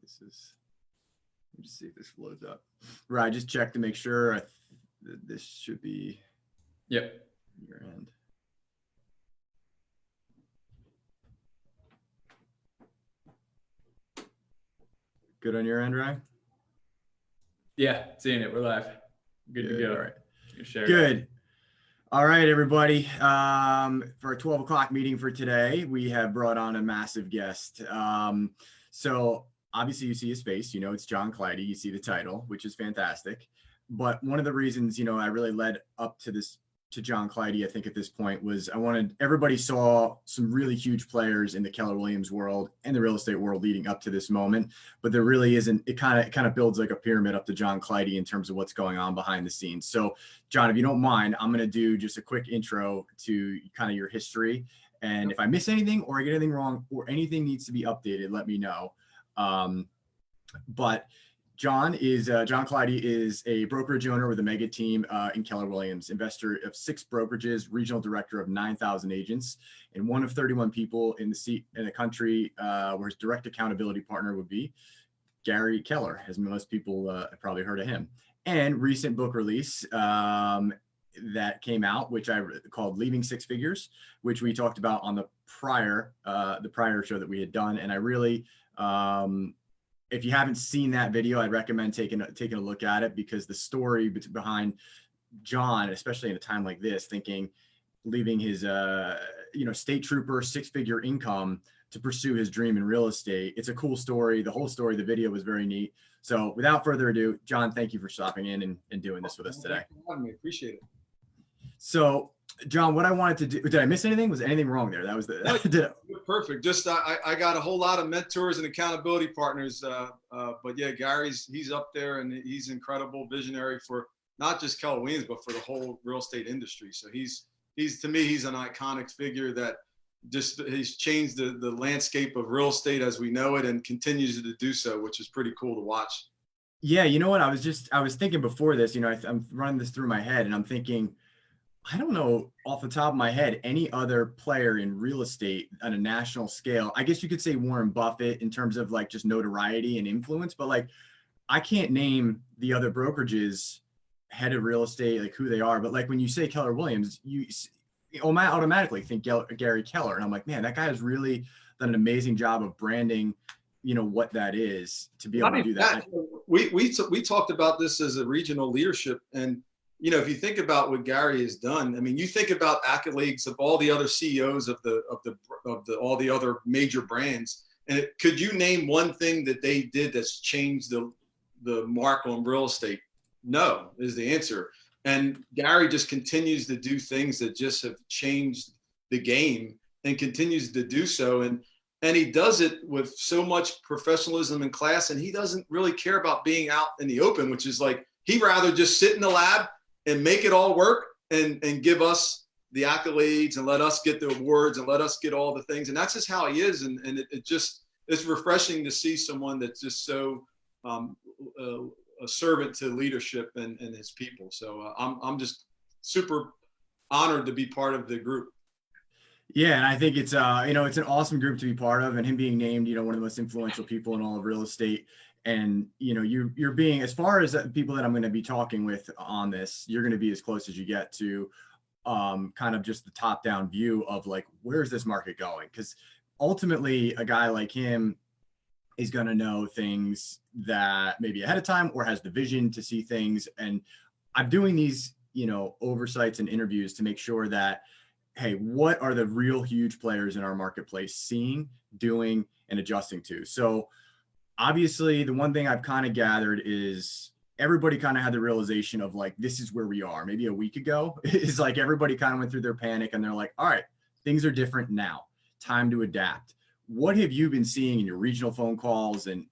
Let me just see if this loads up. Right, just check to make sure. This should be your end. Good on your end, Ryan? Yeah, seeing it. We're live. Good to go. All right. Good. All right, everybody. For our 12 o'clock meeting for today, we have brought on a massive guest. So obviously you see his face, you know, it's John Clidy. You see the title, which is fantastic. But one of the reasons, you know, I really led up to this, to John Clidy, I think at this point, was everybody saw some really huge players in the Keller Williams world and the real estate world leading up to this moment, but there really isn't. It kind of builds like a pyramid up to John Clidy in terms of what's going on behind the scenes. So John, if you don't mind, I'm going to do just a quick intro to kind of your history. And if I miss anything or I get anything wrong or anything needs to be updated, let me know. But John Clidy is a brokerage owner with a mega team in Keller Williams, investor of 6 brokerages, regional director of 9,000 agents, and one of 31 people in the seat in the country where his direct accountability partner would be Gary Keller, as most people have probably heard of him. And recent book release that came out, which I called Leaving Six Figures, which we talked about on the prior show that we had done. And I really, if you haven't seen that video, I'd recommend taking a look at it, because the story behind John, especially in a time like this, leaving his state trooper 6-figure income to pursue his dream in real estate. It's a cool story. The whole story, the video was very neat. So without further ado, John, thank you for stopping in and doing this with us today. Thank you for having me. Appreciate it. So John, what I wanted to do, did I miss anything? Was anything wrong there? That was Perfect. Just I got a whole lot of mentors and accountability partners, but yeah, he's up there and he's incredible visionary for not just Keller Williams, but for the whole real estate industry. So he's to me, he's an iconic figure that he's changed the landscape of real estate as we know it, and continues to do so, which is pretty cool to watch. Yeah, you know what? I was thinking before this, I'm running this through my head and I'm thinking, I don't know off the top of my head any other player in real estate on a national scale. I guess you could say Warren Buffett in terms of like just notoriety and influence, but like I can't name the other brokerages head of real estate, like who they are. But like when you say Keller Williams, you automatically think Gary Keller. And I'm like, man, that guy has really done an amazing job of branding, what that is to be able to do that. We talked about this as a regional leadership, and if you think about what Gary has done, I mean, you think about accolades of all the other CEOs of all the other major brands, and could you name one thing that they did that's changed the mark on real estate? No, is the answer. And Gary just continues to do things that just have changed the game and continues to do so. And he does it with so much professionalism and class, and he doesn't really care about being out in the open, which is like, he'd rather just sit in the lab and make it all work and give us the accolades and let us get the awards and let us get all the things. And that's just how he is. And it's refreshing to see someone that's just so a servant to leadership and his people. So I'm just super honored to be part of the group. Yeah, and I think it's it's an awesome group to be part of, and him being named one of the most influential people in all of real estate. And you're being, as far as the people that I'm going to be talking with on this, you're going to be as close as you get to kind of just the top down view of like, where's this market going? Because ultimately a guy like him is going to know things that maybe ahead of time or has the vision to see things. And I'm doing these oversights and interviews to make sure that, hey, what are the real huge players in our marketplace seeing, doing, and adjusting to? So obviously, the one thing I've kind of gathered is everybody kind of had the realization of like, this is where we are. Maybe a week ago, is like everybody kind of went through their panic and they're like, all right, things are different now. Time to adapt. What have you been seeing in your regional phone calls, and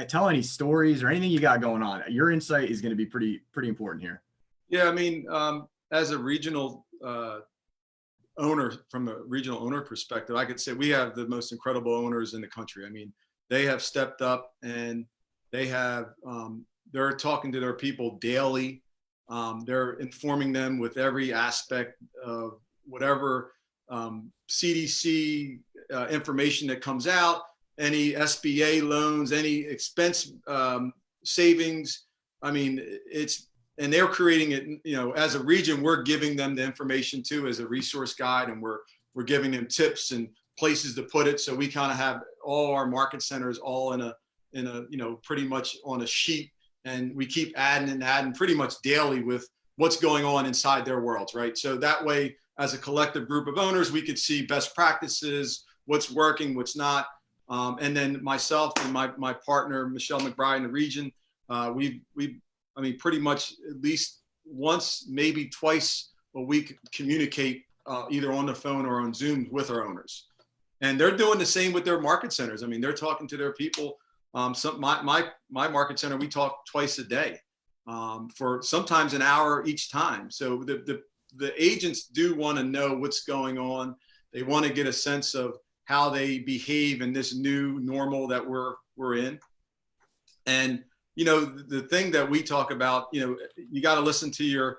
tell any stories or anything you got going on? Your insight is going to be pretty important here. Yeah, I mean, as a regional owner, from a regional owner perspective, I could say we have the most incredible owners in the country. I mean, they have stepped up and they have, they're talking to their people daily. They're informing them with every aspect of whatever CDC information that comes out. any SBA loans, any expense savings. I mean, and they're creating it, you know, as a region, we're giving them the information too as a resource guide, and we're giving them tips and places to put it. So we kind of have all our market centers all in a, you know, pretty much on a sheet, and we keep adding and adding pretty much daily with what's going on inside their worlds, right? So that way, as a collective group of owners, we could see best practices, what's working, what's not. And then myself and my partner, Michelle McBride in the region, I mean, pretty much at least once, maybe twice a week, communicate either on the phone or on Zoom with our owners. And they're doing the same with their market centers. I mean, they're talking to their people. My market center, we talk twice a day for sometimes an hour each time. So the agents do want to know what's going on. They want to get a sense of how they behave in this new normal that we're in. And, you know, the thing that we talk about, you know, you got to listen to your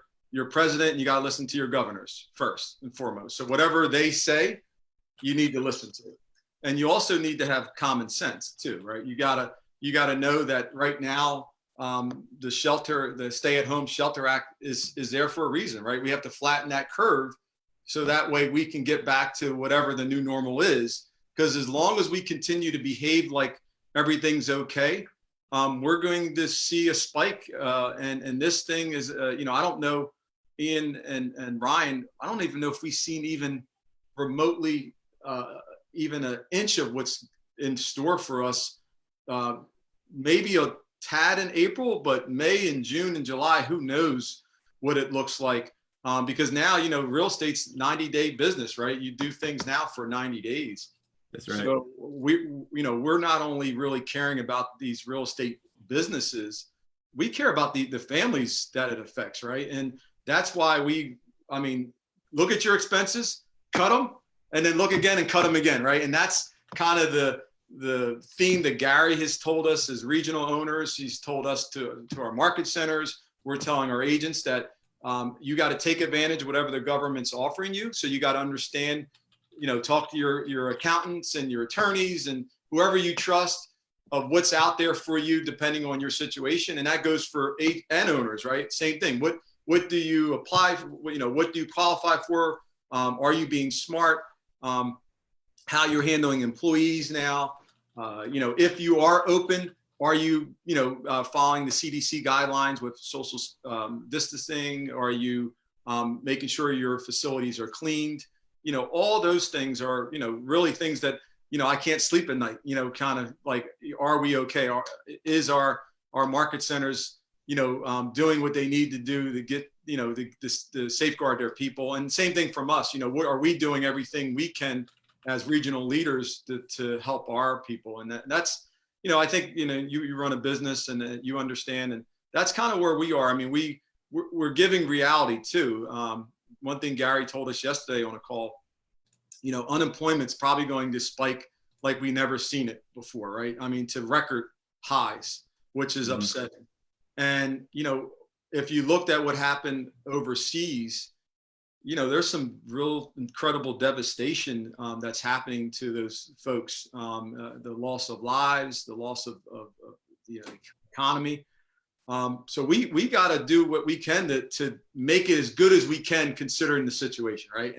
president, and you got to listen to your governors first and foremost. So whatever they say, you need to listen to. And you also need to have common sense too, right? You gotta know that right now, the Stay-at-Home Shelter Act is there for a reason, right? We have to flatten that curve so that way we can get back to whatever the new normal is. Because as long as we continue to behave like everything's okay, we're going to see a spike. And this thing is, you know, I don't know, Ian and Ryan, I don't even know if we've seen even remotely even an inch of what's in store for us. Maybe a tad in April, but May and June and July, who knows what it looks like. Because now, you know, real estate's 90-day business, right? You do things now for 90 days. That's right. So we're not only really caring about these real estate businesses, we care about the families that it affects, right? And that's why I mean, look at your expenses, cut them, and then look again and cut them again, right? And that's kind of the theme that Gary has told us as regional owners. He's told us to our market centers. We're telling our agents that you got to take advantage of whatever the government's offering you. So you got to understand, you know, talk to your accountants and your attorneys and whoever you trust of what's out there for you, depending on your situation. And that goes for agents and owners, right? Same thing. What do you apply for? You know, what do you qualify for? Are you being smart? How you're handling employees now? You know, if you are open, are you, you know, following the CDC guidelines with social distancing? Are you making sure your facilities are cleaned? You know, all those things are, you know, really things that, you know, I can't sleep at night, you know, kind of like, are we okay? Is our market centers, you know, doing what they need to do to get, you know, to safeguard their people? And same thing from us, you know, are we doing everything we can as regional leaders to help our people? And that's, you know, I think, you know, you run a business and you understand, and that's kind of where we are. I mean, we're giving reality too. One thing Gary told us yesterday on a call, you know, unemployment's probably going to spike like we never seen it before, right? I mean, to record highs, which is upsetting. And, you know, if you looked at what happened overseas, you know, there's some real incredible devastation that's happening to those folks. The loss of lives, the loss of the economy. So we got to do what we can to make it as good as we can, considering the situation, right?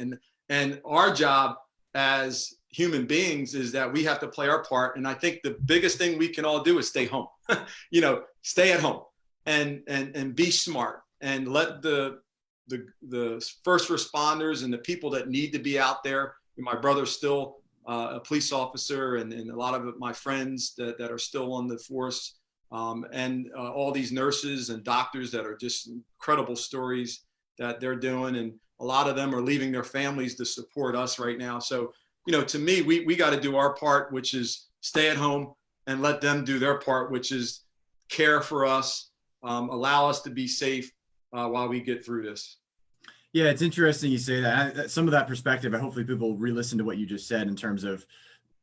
And our job as human beings is that we have to play our part. And I think the biggest thing we can all do is stay home. You know, stay at home and be smart, and let the first responders and the people that need to be out there. My brother's still a police officer, and a lot of my friends that are still on the force, and all these nurses and doctors that are just incredible stories that they're doing. And a lot of them are leaving their families to support us right now. So, you know, to me, we got to do our part, which is stay at home, and let them do their part, which is care for us, allow us to be safe while we get through this. Yeah, it's interesting you say that. Some of that perspective, and hopefully people re-listen to what you just said in terms of,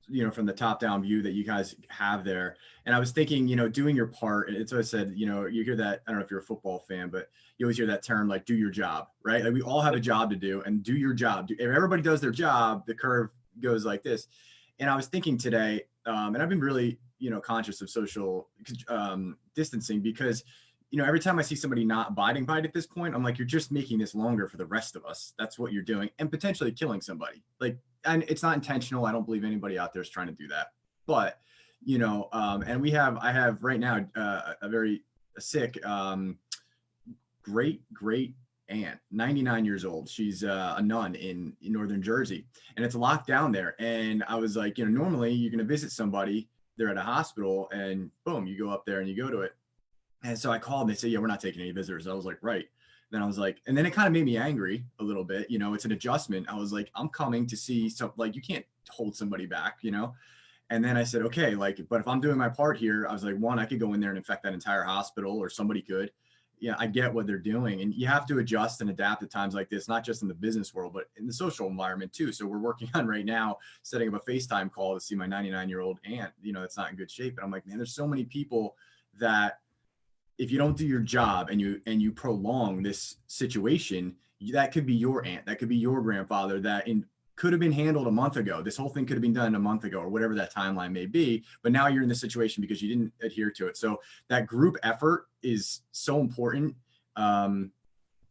you know, from the top-down view that you guys have there. And I was thinking, you know, doing your part. And it's what I said, you know, you hear that, I don't know if you're a football fan, but you always hear that term, like, do your job, right? Like, we all have a job to do, and do your job. If everybody does their job, the curve goes like this. And I was thinking today, And I've been really, conscious of social distancing because, every time I see somebody not abiding by it at this point, I'm like, you're just making this longer for the rest of us. That's what you're doing, and potentially killing somebody. Like, and it's not intentional. I don't believe anybody out there is trying to do that. But, and I have right now a very sick, great aunt, 99 years old. She's a nun in northern Jersey, and it's locked down there. And I was like, normally you're going to visit somebody, they're at a hospital, and boom, you go up there and you go to it. And so I called and they said, yeah, we're not taking any visitors. I was like, right. Then I was like, and then it kind of made me angry a little bit. It's an adjustment. I was like, I'm coming to see like, you can't hold somebody back, And then I said, okay, like, but if I'm doing my part here, I was like, one, I could go in there and infect that entire hospital, or somebody could. Yeah, I get what they're doing. And you have to adjust and adapt at times like this, not just in the business world, but in the social environment too. So we're working on right now, setting up a FaceTime call to see my 99-year-old aunt, that's not in good shape. And I'm like, man, there's so many people that if you don't do your job and you prolong this situation, that could be your aunt, that could be your grandfather, could have been handled a month ago. This whole thing could have been done a month ago, or whatever that timeline may be. But now you're in this situation because you didn't adhere to it. So that group effort is so important. And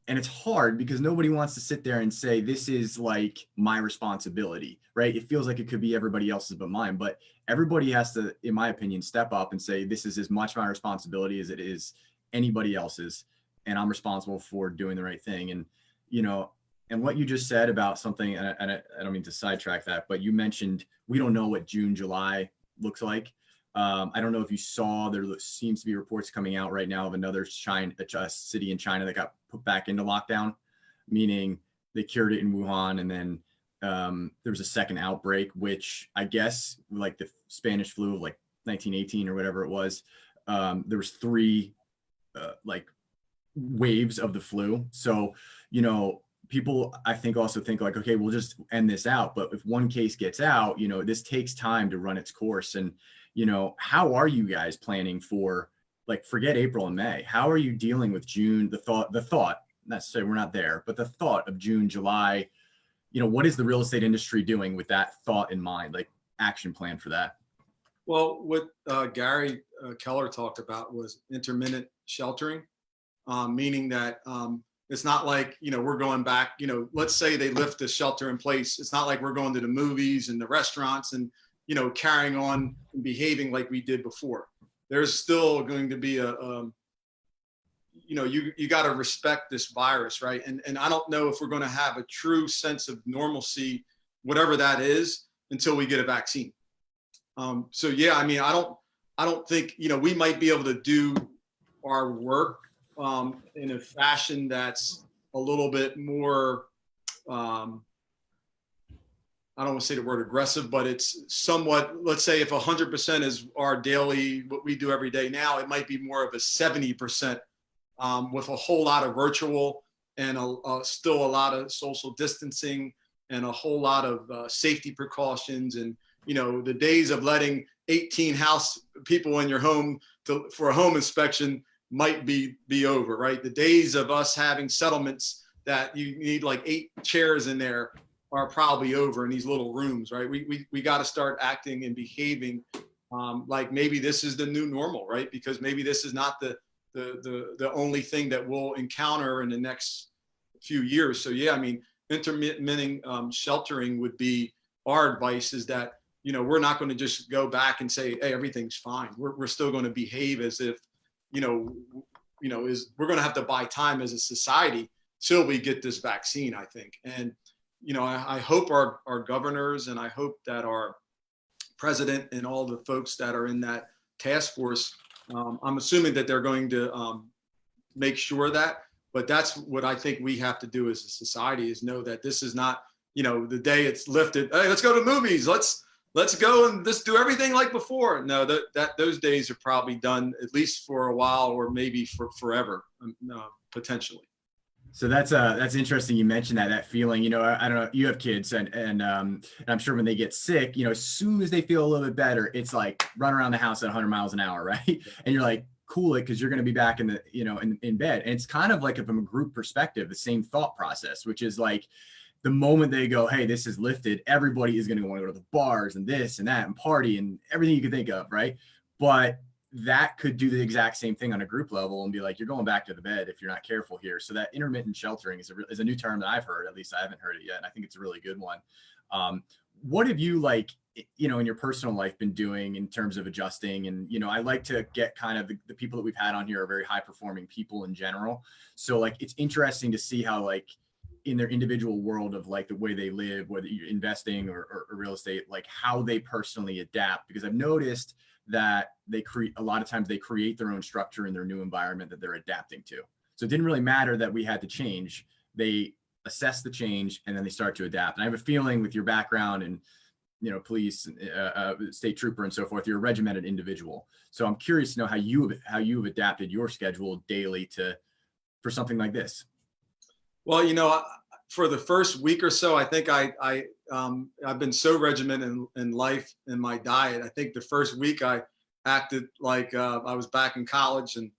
it's hard because nobody wants to sit there and say, this is like my responsibility, right? It feels like it could be everybody else's but mine. But everybody has to, in my opinion, step up and say, this is as much my responsibility as it is anybody else's. And I'm responsible for doing the right thing. And, and what you just said about something, and I don't mean to sidetrack that, but you mentioned we don't know what June, July looks like. I don't know if you saw, there seems to be reports coming out right now of another city in China that got put back into lockdown, meaning they cured it in Wuhan. And then there was a second outbreak, which I guess like the Spanish flu of like 1918 or whatever it was, there was 3 like waves of the flu. So, people, I think, also think like, okay, we'll just end this out. But if one case gets out, this takes time to run its course. And, how are you guys planning for, like, forget April and May? How are you dealing with June? The thought, not to say we're not there, but the thought of June, July, what is the real estate industry doing with that thought in mind, like action plan for that? Well, what Gary Keller talked about was intermittent sheltering, meaning that it's not like, we're going back, let's say they lift the shelter in place. It's not like we're going to the movies and the restaurants and, carrying on and behaving like we did before. There's still going to be you got to respect this virus, right? And I don't know if we're going to have a true sense of normalcy, whatever that is, until we get a vaccine. So yeah, I mean, I don't think, we might be able to do our work in a fashion that's a little bit more, I don't want to say the word aggressive, but it's somewhat, let's say if 100% is our daily, what we do every day now, it might be more of a 70% with a whole lot of virtual and still a lot of social distancing and a whole lot of safety precautions. And, the days of letting 18 house people in your home for a home inspection might be over, right? The days of us having settlements that you need like 8 chairs in there are probably over in these little rooms, right? We got to start acting and behaving like maybe this is the new normal, right? Because maybe this is not the only thing that we'll encounter in the next few years. So yeah, I mean, intermittent sheltering would be our advice, is that, we're not going to just go back and say, hey, everything's fine. We're still going to behave as if, we're going to have to buy time as a society till we get this vaccine, I think. And, I hope our governors, and I hope that our president and all the folks that are in that task force, I'm assuming that they're going to make sure that, but that's what I think we have to do as a society, is know that this is not, the day it's lifted, hey, let's go to movies. Let's go and just do everything like before. No, that those days are probably done, at least for a while, or maybe for forever, potentially. So that's interesting. You mentioned that feeling, I don't know, you have kids and I'm sure when they get sick, as soon as they feel a little bit better, it's like run around the house at 100 miles an hour, right? And you're like, cool it, because you're going to be back in the, in bed. And it's kind of like, from a group perspective, the same thought process, which is like, the moment they go, hey, this is lifted, everybody is going to want to go to the bars and this and that and party and everything you can think of, right? But that could do the exact same thing on a group level and be like, you're going back to the bed if you're not careful here. So that intermittent sheltering is a new term that I've heard. At least I haven't heard it yet, and I think it's a really good one. What have you, like, in your personal life been doing in terms of adjusting? And, I like to get kind of the people that we've had on here are very high performing people in general. So like, it's interesting to see how, like, in their individual world of like the way they live, whether you're investing or real estate, like how they personally adapt, because I've noticed that a lot of times they create their own structure in their new environment that they're adapting to. So it didn't really matter that we had to change. They assess the change and then they start to adapt. And I have a feeling with your background and, police, state trooper and so forth, you're a regimented individual. So I'm curious to know how you've adapted your schedule daily for something like this. Well, for the first week or so, I think I've been so regimented in life and my diet. I think the first week I acted like I was back in college and,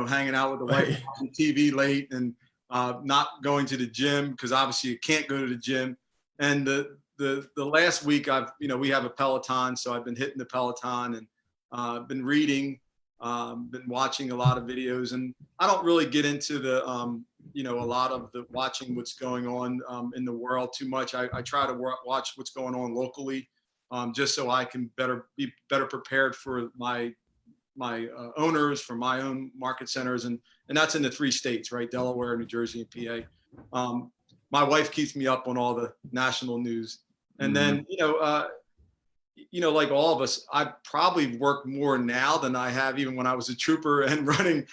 hanging out with the wife, watching TV late and not going to the gym because obviously you can't go to the gym. And the last week we have a Peloton, so I've been hitting the Peloton and been reading, been watching a lot of videos, and I don't really get into the a lot of the watching what's going on in the world too much. I try to watch what's going on locally, just so I can be better prepared for my owners, for my own market centers, and that's in the 3 states, right? Delaware, New Jersey, and PA. My wife keeps me up on all the national news, and then like all of us, I probably work more now than I have even when I was a trooper and running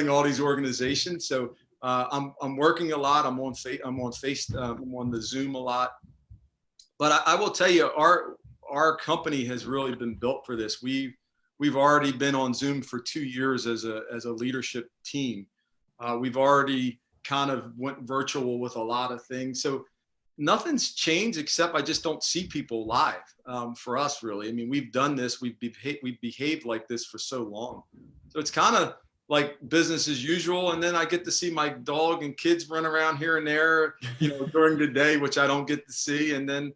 all these organizations. So I'm working a lot. I'm on the Zoom a lot. But I will tell you, our company has really been built for this. We've already been on Zoom for 2 years as a leadership team. We've already kind of went virtual with a lot of things. So nothing's changed except I just don't see people live for us, really. I mean, we've done this. We've behaved like this for so long. So it's kind of like business as usual. And then I get to see my dog and kids run around here and there, during the day, which I don't get to see. And then,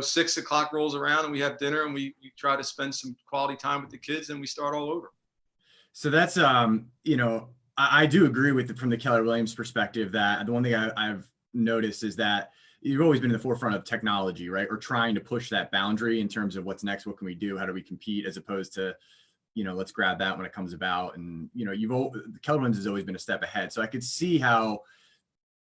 6 o'clock rolls around and we have dinner and we try to spend some quality time with the kids and we start all over. So that's, I do agree with from the Keller Williams perspective that the one thing I've noticed is that you've always been in the forefront of technology, right? Or trying to push that boundary in terms of what's next, what can we do, how do we compete, as opposed to, let's grab that when it comes about. And, Keller Williams has always been a step ahead. So I could see how,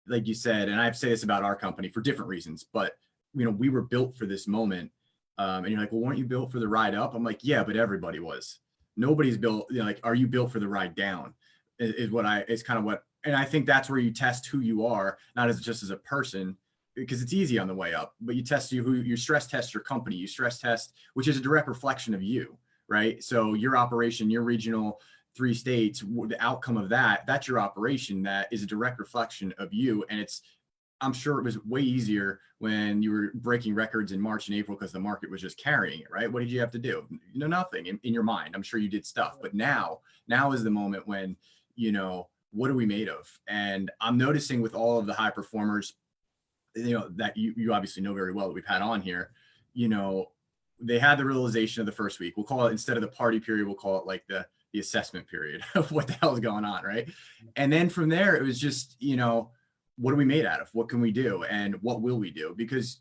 like you said, and I say this about our company for different reasons, but, we were built for this moment. And you're like, well, weren't you built for the ride up? I'm like, yeah, but everybody was. Nobody's built, like, are you built for the ride down? Is kind of what, and I think that's where you test who you are, not just as a person, because it's easy on the way up, but you stress test your company, you stress test, which is a direct reflection of you, right? So your operation, your regional 3 states, the outcome of that's your operation. That is a direct reflection of you. And I'm sure it was way easier when you were breaking records in March and April because the market was just carrying it, right? What did you have to do? Nothing in your mind. I'm sure you did stuff, but now is the moment when, what are we made of? And I'm noticing with all of the high performers, that you obviously know very well that we've had on here, they had the realization of the first week. We'll call it, instead of the party period, we'll call it like the assessment period of what the hell is going on, right? And then from there, it was just, what are we made out of? What can we do? And what will we do? Because,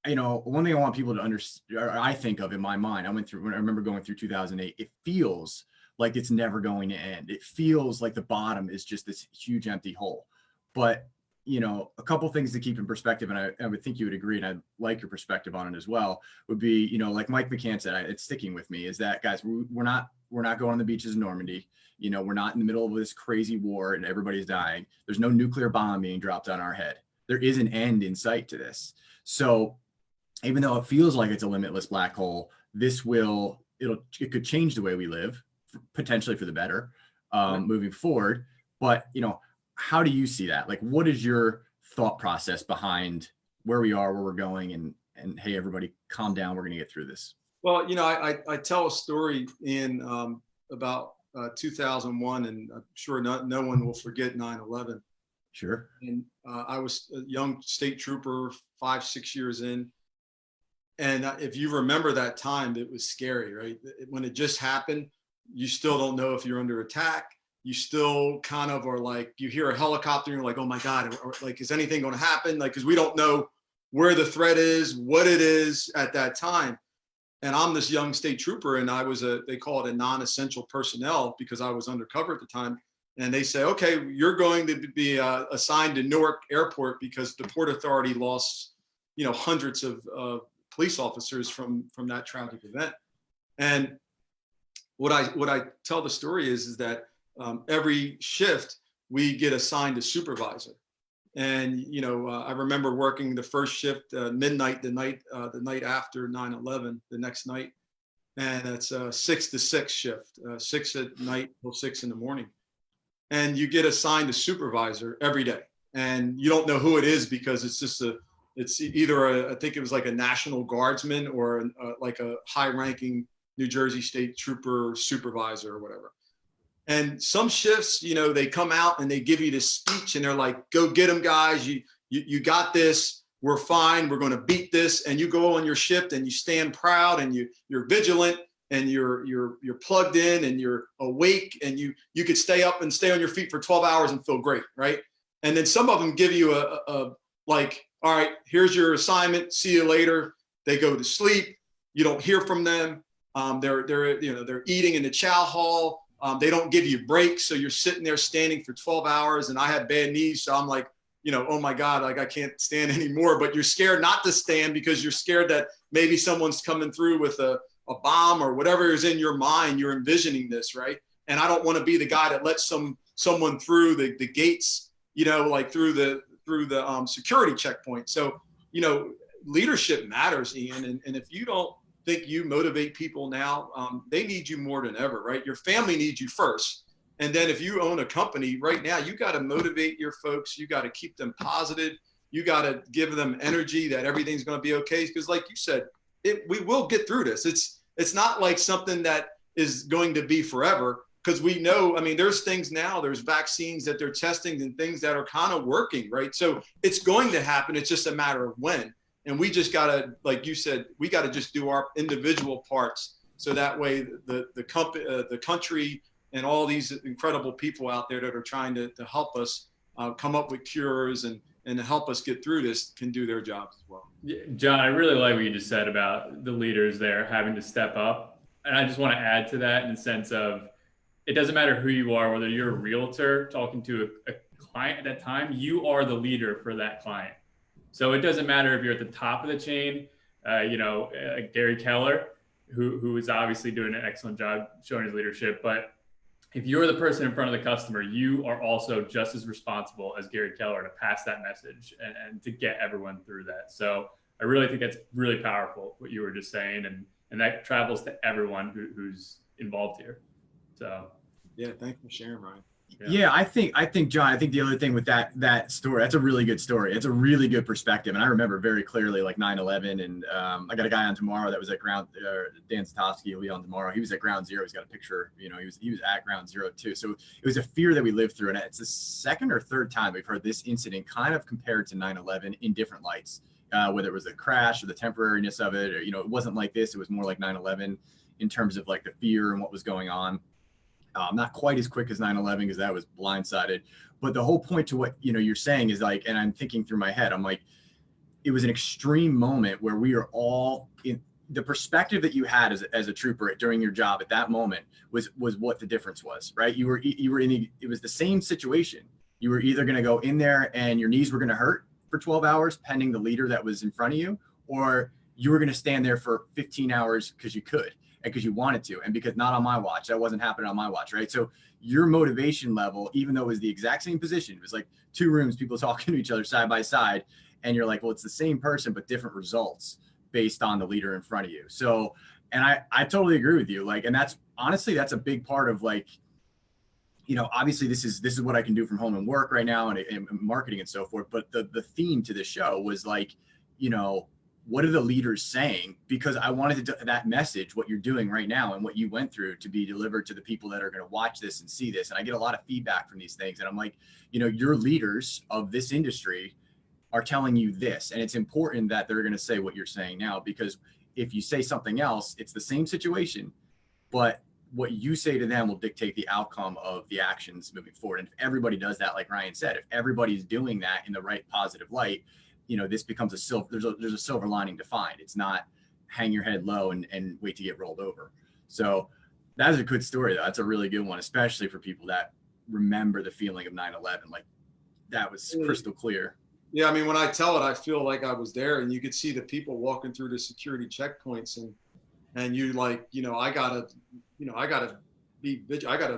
one thing I want people to understand, or I think of in my mind, I remember going through 2008, it feels like it's never going to end. It feels like the bottom is just this huge empty hole. But, a couple things to keep in perspective, and I would think you would agree, and I'd like your perspective on it as well, would be, like Mike McCann said, it's sticking with me, is that, guys, we're not going on the beaches in Normandy. We're not in the middle of this crazy war and everybody's dying. There's no nuclear bomb being dropped on our head. There is an end in sight to this. So even though it feels like it's a limitless black hole, it could change the way we live, potentially for the better, moving forward. But, how do you see that? Like, what is your thought process behind where we are, where we're going, and hey, everybody, calm down. We're going to get through this. Well, I tell a story in about 2001, and I'm sure no one will forget 9/11. Sure. And I was a young state trooper, 5-6 years in. And if you remember that time, it was scary, right? When it just happened, you still don't know if you're under attack. You still kind of are like, you hear a helicopter, and you're like, oh my God, or like, is anything going to happen? Like, because we don't know where the threat is, what it is at that time. And I'm this young state trooper, and I was they call it a non-essential personnel because I was undercover at the time. And they say, okay, you're going to be assigned to Newark Airport because the Port Authority lost, hundreds of police officers from that tragic event. And what I tell the story is that every shift we get assigned a supervisor. And I remember working the first shift midnight, the night after 9/11, the next night, and it's a 6 to 6 shift, 6 at night till 6 in the morning. And you get assigned a supervisor every day, and you don't know who it is because it's either I think it was like a National Guardsman or like a high-ranking New Jersey State Trooper supervisor or whatever. And some shifts, they come out and they give you this speech and they're like, go get them, guys. You got this. We're fine. We're going to beat this. And you go on your shift and you stand proud and you're vigilant and you're plugged in and you're awake and you could stay up and stay on your feet for 12 hours and feel great. Right. And then some of them give you a like, all right, here's your assignment. See you later. They go to sleep. You don't hear from them. They're eating in the chow hall. They don't give you breaks. So you're sitting there standing for 12 hours and I had bad knees. So I'm like, oh my God, like I can't stand anymore, but you're scared not to stand because you're scared that maybe someone's coming through with a bomb or whatever is in your mind. You're envisioning this, right? And I don't want to be the guy that lets someone through the gates, like through the security checkpoint. So, leadership matters, Ian. And if you don't think you motivate people now, they need you more than ever, right? Your family needs you first. And then if you own a company right now, you got to motivate your folks. You got to keep them positive. You got to give them energy that everything's going to be okay. Because like you said, we will get through this. It's not like something that is going to be forever because we know, there's things now, there's vaccines that they're testing and things that are kind of working, right? So it's going to happen. It's just a matter of when. And we just got to, like you said, we got to just do our individual parts. So that way the country and all these incredible people out there that are trying to help us come up with cures and help us get through this can do their jobs as well. Yeah, John, I really like what you just said about the leaders there having to step up. And I just want to add to that in the sense of it doesn't matter who you are, whether you're a realtor talking to a client at that time, you are the leader for that client. So it doesn't matter if you're at the top of the chain, Gary Keller, who is obviously doing an excellent job showing his leadership. But if you're the person in front of the customer, you are also just as responsible as Gary Keller to pass that message and to get everyone through that. So I really think that's really powerful, what you were just saying. And that travels to everyone who's involved here. So, yeah, thanks for sharing, Ryan. Yeah, I think John, the other thing with that story, that's a really good story. It's a really good perspective. And I remember very clearly like 9/11 and I got a guy on tomorrow that was at ground, Dan Satosky, he'll be on tomorrow. He was at ground zero. He's got a picture, he was at ground zero too. So it was a fear that we lived through. And it's the second or third time we've heard this incident kind of compared to 9/11 in different lights, whether it was a crash or the temporariness of it, or, it wasn't like this. It was more like 9/11 in terms of like the fear and what was going on. Not quite as quick as 9/11 because that was blindsided, but the whole point to what you're saying is like, and I'm thinking through my head, I'm like, it was an extreme moment where we are all in the perspective that you had as a trooper during your job at that moment was what the difference was, right? You were in it was the same situation. You were either going to go in there and your knees were going to hurt for 12 hours pending the leader that was in front of you, or you were going to stand there for 15 hours because you could. And because you wanted to, and because not on my watch, that wasn't happening on my watch, right? So your motivation level, even though it was the exact same position, it was like two rooms, people talking to each other side by side, and you're like, well, it's the same person, but different results based on the leader in front of you. So, and I totally agree with you. Like, and that's honestly, that's a big part of like, obviously this is what I can do from home and work right now and marketing and so forth. But the theme to the show was like, what are the leaders saying? Because I wanted that message, what you're doing right now and what you went through, to be delivered to the people that are going to watch this and see this. And I get a lot of feedback from these things. And I'm like, your leaders of this industry are telling you this. And it's important that they're going to say what you're saying now, because if you say something else, it's the same situation, but what you say to them will dictate the outcome of the actions moving forward. And if everybody does that, like Ryan said, if everybody's doing that in the right positive light, this becomes there's a silver lining to find. It's not hang your head low and wait to get rolled over. So that's a good story, though. That's a really good one, especially for people that remember the feeling of 9/11. Like, that was crystal clear. Yeah, I mean, when I tell it, I feel like I was there, and you could see the people walking through the security checkpoints, and you like, I gotta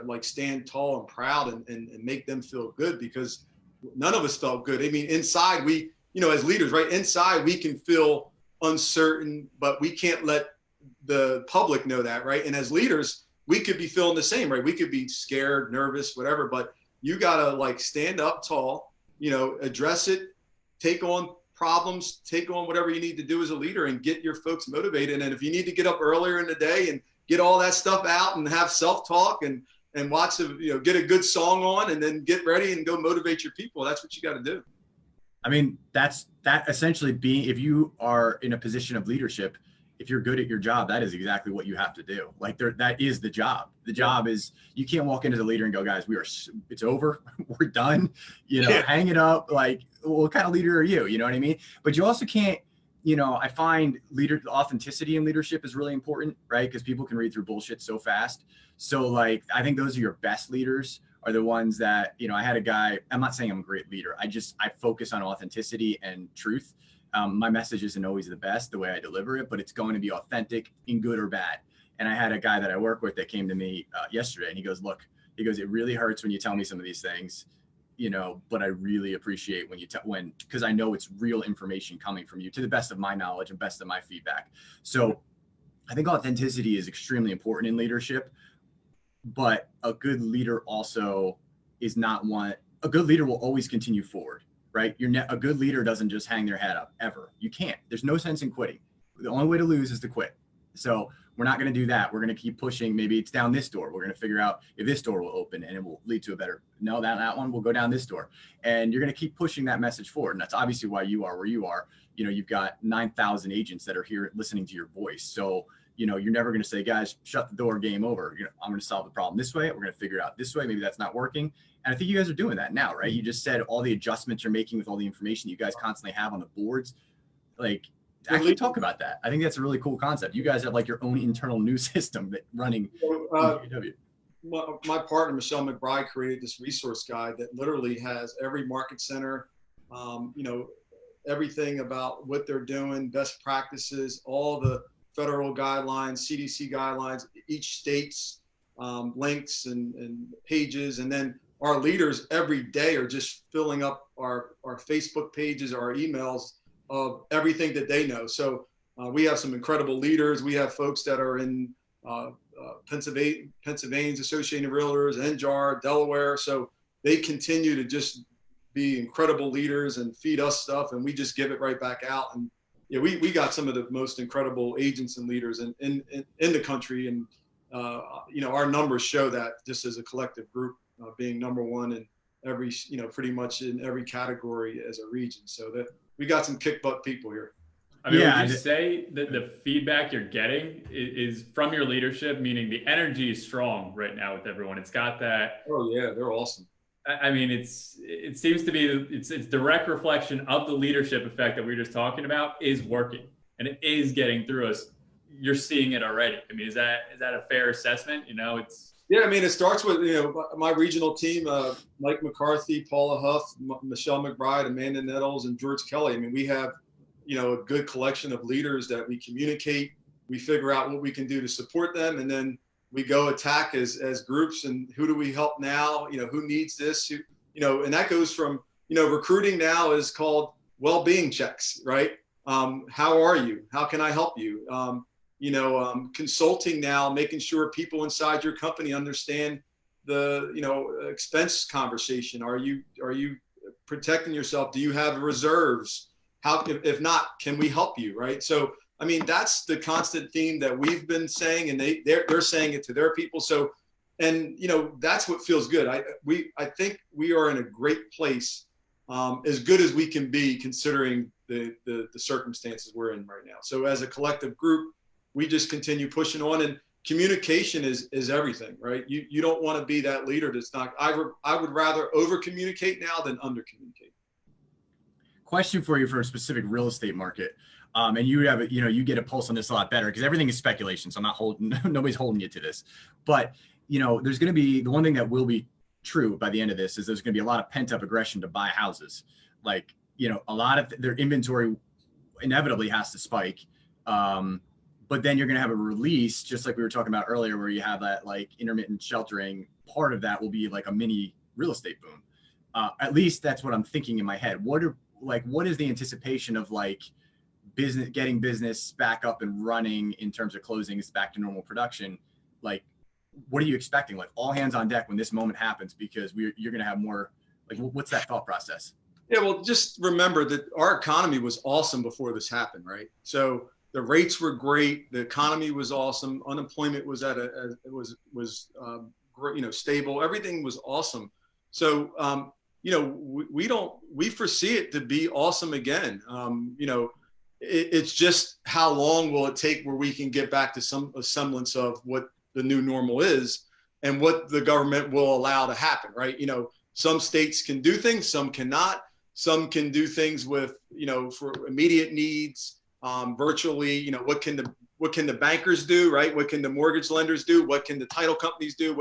like stand tall and proud and make them feel good, because none of us felt good. I mean, inside we, as leaders, right? Inside we can feel uncertain, but we can't let the public know that, right? And as leaders, we could be feeling the same, right? We could be scared, nervous, whatever, but you gotta like stand up tall, address it, take on problems, take on whatever you need to do as a leader, and get your folks motivated. And if you need to get up earlier in the day and get all that stuff out and have self-talk and watch get a good song on, and then get ready and go motivate your people, that's what you got to do. I mean, that essentially being, if you are in a position of leadership, if you're good at your job, that is exactly what you have to do. Like, that is the job. The job is, you can't walk into the leader and go, guys, it's over. We're done. Hang it up. Like, what kind of leader are you? You know what I mean? But you also can't, I find authenticity in leadership is really important, right? Because people can read through bullshit so fast. So like, I think those are your best leaders, are the ones that, I had a guy, I'm not saying I'm a great leader. I focus on authenticity and truth. My message isn't always the best, the way I deliver it, but it's going to be authentic in good or bad. And I had a guy that I work with that came to me yesterday, and he goes, look, it really hurts when you tell me some of these things, but I really appreciate when because I know it's real information coming from you, to the best of my knowledge and best of my feedback. So I think authenticity is extremely important in leadership, but a good leader also is not one, a good leader will always continue forward. Right? A good leader doesn't just hang their head up ever. You can't. There's no sense in quitting. The only way to lose is to quit. So we're not going to do that. We're going to keep pushing. Maybe it's down this door. We're going to figure out if this door will open and it will lead to a better, no, that one will go down this door. And you're going to keep pushing that message forward. And that's obviously why you are where you are. You've got 9,000 agents that are here listening to your voice. So, you're never going to say, guys, shut the door, game over. I'm going to solve the problem this way. We're going to figure it out this way. Maybe that's not working. And I think you guys are doing that now, right? You just said all the adjustments you're making with all the information you guys constantly have on the boards. Like, actually talk about that. I think that's a really cool concept. You guys have like your own internal news system that running. My partner, Michelle McBride, created this resource guide that literally has every market center, everything about what they're doing, best practices, all the federal guidelines, CDC guidelines, each state's links and pages. And then our leaders every day are just filling up our Facebook pages, our emails of everything that they know. So we have some incredible leaders. We have folks that are in Pennsylvania's Associated Realtors, NJAR, Delaware. So they continue to just be incredible leaders and feed us stuff, and we just give it right back out. And yeah, we got some of the most incredible agents and leaders in the country. And, our numbers show that, just as a collective group, being number one in every, pretty much in every category as a region. So that we got some kick butt people here. I mean, would you say that the feedback you're getting is from your leadership, meaning the energy is strong right now with everyone? It's got that. Oh yeah, they're awesome. I mean, it seems to be it's direct reflection of the leadership effect that we were just talking about is working, and it is getting through us. You're seeing it already. I mean, is that a fair assessment? Yeah, I mean, it starts with my regional team: Mike McCarthy, Paula Huff, Michelle McBride, Amanda Nettles, and George Kelly. I mean, we have a good collection of leaders that we communicate. We figure out what we can do to support them, and then we go attack as groups, and who do we help now? Who needs this? And that goes from, recruiting now is called well-being checks, right? How are you? How can I help you? Consulting now, making sure people inside your company understand the, expense conversation. Are you protecting yourself? Do you have reserves? How, if not, can we help you? Right. So, I mean, that's the constant theme that we've been saying, and they're saying it to their people. So, and that's what feels good. I think we are in a great place, as good as we can be considering the circumstances we're in right now. So as a collective group, we just continue pushing on, and communication is everything, right? You don't want to be that leader that's not. I would rather over communicate now than under communicate. Question for you for a specific real estate market. And you have, you get a pulse on this a lot better because everything is speculation. So I'm not holding, nobody's holding you to this, but there's going to be, the one thing that will be true by the end of this is there's going to be a lot of pent up aggression to buy houses. Like, a lot of their inventory inevitably has to spike. But then you're going to have a release, just like we were talking about earlier, where you have that like intermittent sheltering. Part of that will be like a mini real estate boom. At least that's what I'm thinking in my head. What is the anticipation of like getting business back up and running in terms of closings back to normal production? Like, what are you expecting? Like all hands on deck when this moment happens, because you're going to have more, like, what's that thought process? Yeah, well, just remember that our economy was awesome before this happened, right? So the rates were great. The economy was awesome. Unemployment was great, stable. Everything was awesome. So, we foresee it to be awesome again. It's just how long will it take where we can get back to a semblance of what the new normal is and what the government will allow to happen, right? Some states can do things, some cannot. Some can do things with, for immediate needs, virtually, what can the bankers do, right? What can the mortgage lenders do? What can the title companies do?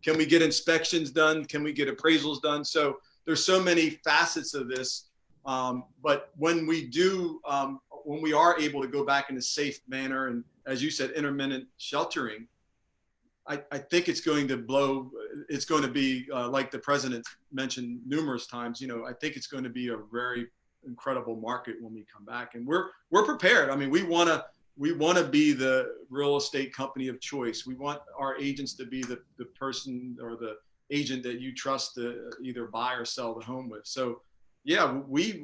Can we get inspections done? Can we get appraisals done? So there's so many facets of this. But when we are able to go back in a safe manner, and as you said, intermittent sheltering, I think it's going to blow. It's going to be like the president mentioned numerous times. I think it's going to be a very incredible market when we come back, and we're prepared. I mean, we want to be the real estate company of choice. We want our agents to be the person or the agent that you trust to either buy or sell the home with. So, yeah, we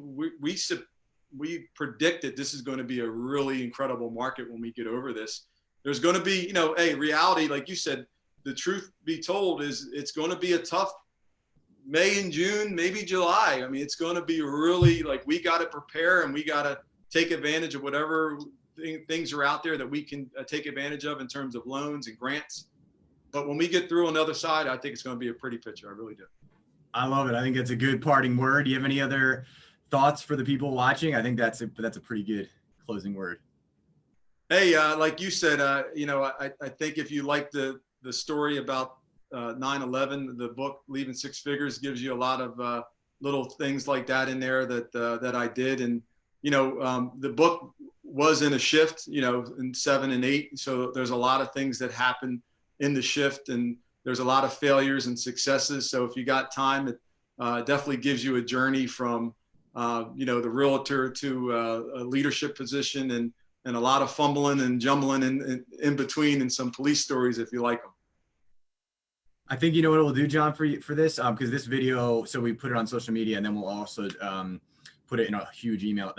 predict that this is going to be a really incredible market when we get over this. There's going to be, a reality, like you said, the truth be told is it's going to be a tough May and June, maybe July. I mean, it's going to be really like, we got to prepare and we got to take advantage of whatever things are out there that we can take advantage of in terms of loans and grants. But when we get through on the other side, I think it's going to be a pretty picture. I really do. I love it. I think that's a good parting word. Do you have any other thoughts for the people watching? I think that's a pretty good closing word. Hey, like you said, I think if you like the story about 9/11, the book Leaving Six Figures gives you a lot of little things like that in there that I did. And, the book was in a shift, in 7 and 8. So there's a lot of things that happen in the shift, and there's a lot of failures and successes. So if you got time, it definitely gives you a journey from, the realtor to a leadership position, and a lot of fumbling and jumbling in between, and some police stories if you like them. I think what we'll do, John, for this, because this video, so we put it on social media, and then we'll also put it in a huge email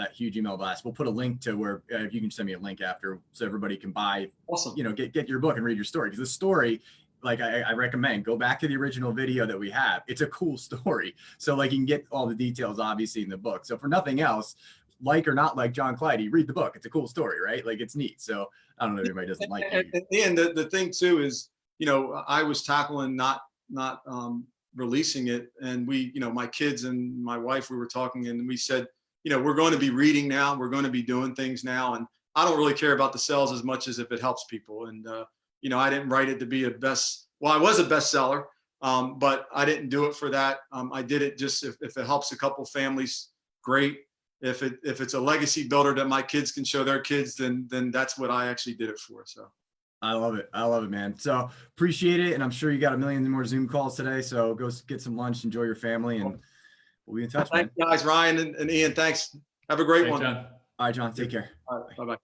blast. We'll put a link to where if you can send me a link after, so everybody can buy. Awesome. Get your book and read your story, because the story, like I recommend, go back to the original video that we have. It's a cool story. So like you can get all the details obviously in the book. So for nothing else, like or not like John Clidy, read the book. It's a cool story, right? Like it's neat. So I don't know if everybody doesn't like it. And the thing too is, I was tackling not releasing it, and we, my kids and my wife, we were talking, and we said, we're going to be reading now. We're going to be doing things now, and I don't really care about the sales as much as if it helps people. And I didn't write it to be I was a bestseller, but I didn't do it for that. I did it just if it helps a couple families, great. If it's a legacy builder that my kids can show their kids, then that's what I actually did it for. So I love it, man. So appreciate it, and I'm sure you got a million more Zoom calls today. So go get some lunch, enjoy your family, and we'll be in touch. Thanks, guys. Ryan and Ian, thanks. Have a great one. John. All right, John. Take care. All right, bye-bye.